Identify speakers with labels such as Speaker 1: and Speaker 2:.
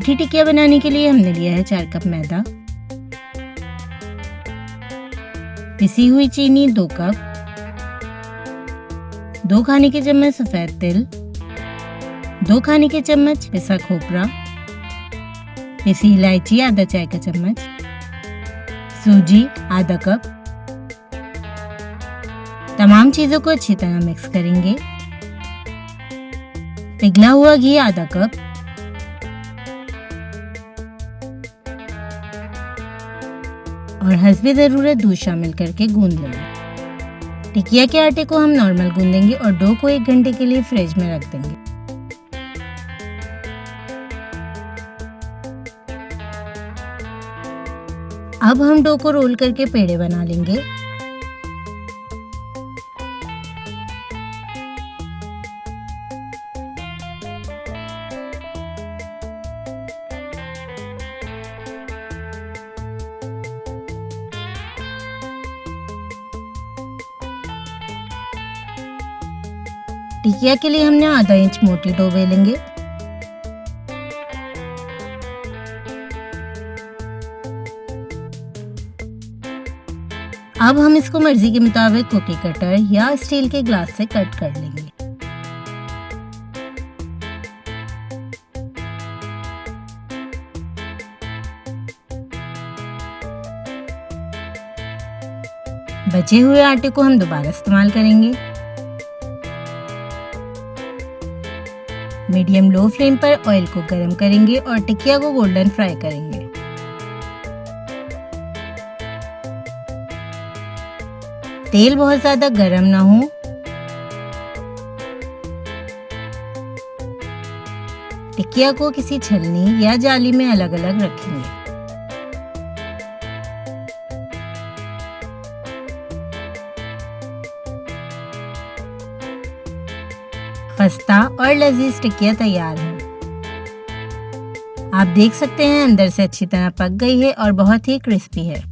Speaker 1: मीठी टिकिया बनाने के लिए हमने लिया है 4 कप मैदा, पिसी हुई चीनी 2 कप, 2 खाने के चम्मच सफेद तिल, 2 खाने के चम्मच पिसा खोपरा, पिसी इलायची आधा चाय का चम्मच, सूजी आधा कप। तमाम चीजों को अच्छी तरह मिक्स करेंगे। पिघला हुआ घी आधा कप, और हस्बे ज़रूरत दूध शामिल करके गूंद लेंगे। टिकिया के आटे को हम नॉर्मल गूंदेंगे और डो को 1 घंटे के लिए फ्रिज में रख देंगे। अब हम डो को रोल करके पेड़े बना लेंगे। टिकिया के लिए हमने आधा इंच मोटी डो बेलेंगे। अब हम इसको मर्जी के मुताबिक कुकी कटर या स्टील के ग्लास से कट कर लेंगे। बचे हुए आटे को हम दोबारा इस्तेमाल करेंगे। मीडियम लो फ्लेम पर ऑयल को गरम करेंगे और टिकिया को गोल्डन फ्राई करेंगे। तेल बहुत ज्यादा गरम ना हो। टिकिया को किसी छलनी या जाली में अलग अलग रखेंगे। खस्ता और लजीज टिकिया तैयार है। आप देख सकते हैं अंदर से अच्छी तरह पक गई है और बहुत ही क्रिस्पी है।